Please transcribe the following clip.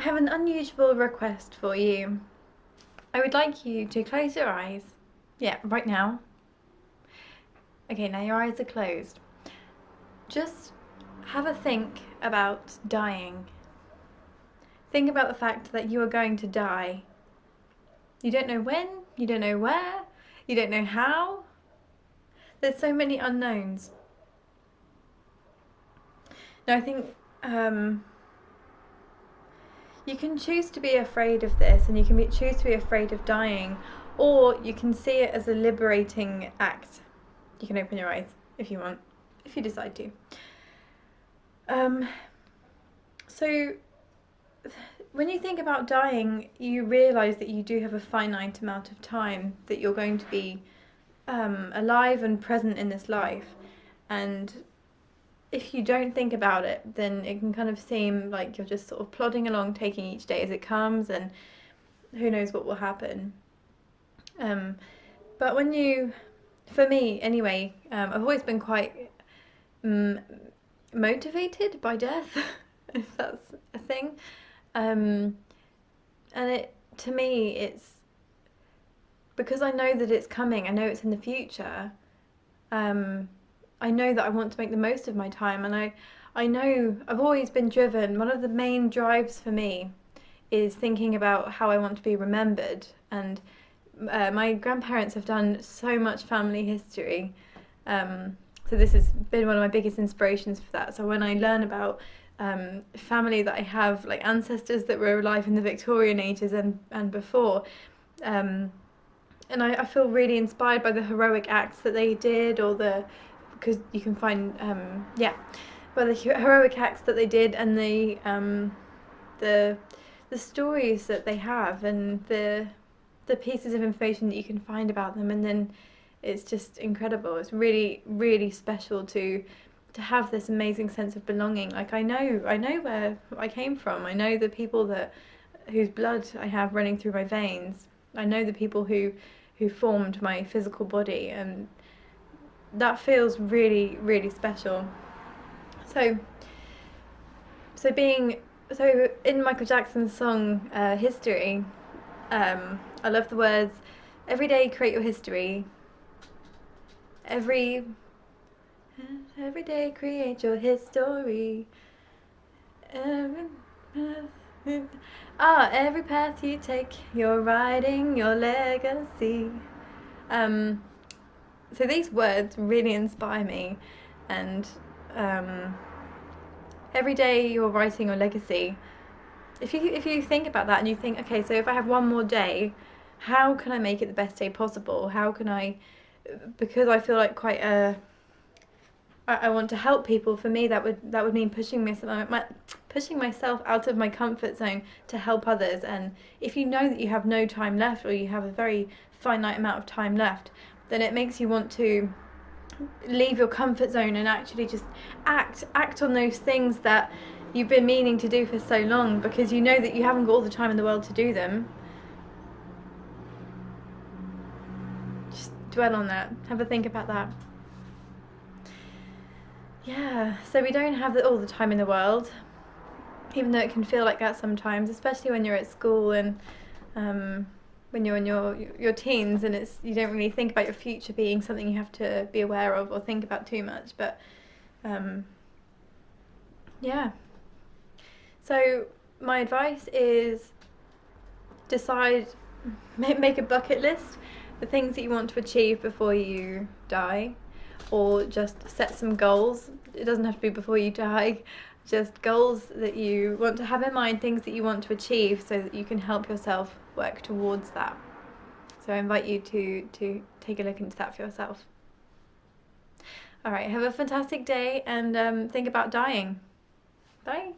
have an unusual request for you. I would like you to close your eyes. Yeah, right now. Okay, now your eyes are closed. Just have a think about dying. Think about the fact that you are going to die. You don't know when, you don't know where, you don't know how. There's so many unknowns. Now I think you can choose to be afraid of this, and you can choose to be afraid of dying, or you can see it as a liberating act. You can open your eyes if you want, if you decide to. So when you think about dying, you realise that you do have a finite amount of time that you're going to be alive and present in this life. And if you don't think about it, then it can kind of seem like you're just sort of plodding along, taking each day as it comes, and who knows what will happen. But when you, for me anyway, I've always been quite motivated by death, if that's a thing. And to me, it's because I know that it's coming, I know it's in the future. I know that I want to make the most of my time, and I know I've always been driven. One of the main drives for me is thinking about how I want to be remembered. And my grandparents have done so much family history. So this has been one of my biggest inspirations for that. So when I learn about family that I have, like ancestors that were alive in the Victorian ages and before, and I feel really inspired by the heroic acts that they did, or because you can find well, the heroic acts that they did, and the stories that they have, and the pieces of information that you can find about them, and then it's just incredible. It's really, really special to have this amazing sense of belonging. Like I know where I came from. I know the people whose blood I have running through my veins. I know the people who formed my physical body, and that feels really, really special. So in Michael Jackson's song History, I love the words, every day create your history, every day create your history, every path you take, you're writing your legacy. So these words really inspire me, and every day you're writing your legacy. If you think about that and you think, okay, so if I have one more day, how can I make it the best day possible? How can I, because I feel like quite I want to help people. For me, that would mean pushing myself out of my comfort zone to help others. And if you know that you have no time left, or you have a very finite amount of time left, then it makes you want to leave your comfort zone and actually just act on those things that you've been meaning to do for so long, because you know that you haven't got all the time in the world to do them. Just dwell on that. Have a think about that. Yeah, so we don't have all the time in the world, even though it can feel like that sometimes, especially when you're at school and when you're in your teens, and you don't really think about your future being something you have to be aware of or think about too much. But yeah. So my advice is make a bucket list, the things that you want to achieve before you die, or just set some goals. It doesn't have to be before you die, just goals that you want to have in mind, things that you want to achieve, so that you can help yourself work towards that. So I invite you to take a look into that for yourself. Alright, have a fantastic day, and think about dying. Bye!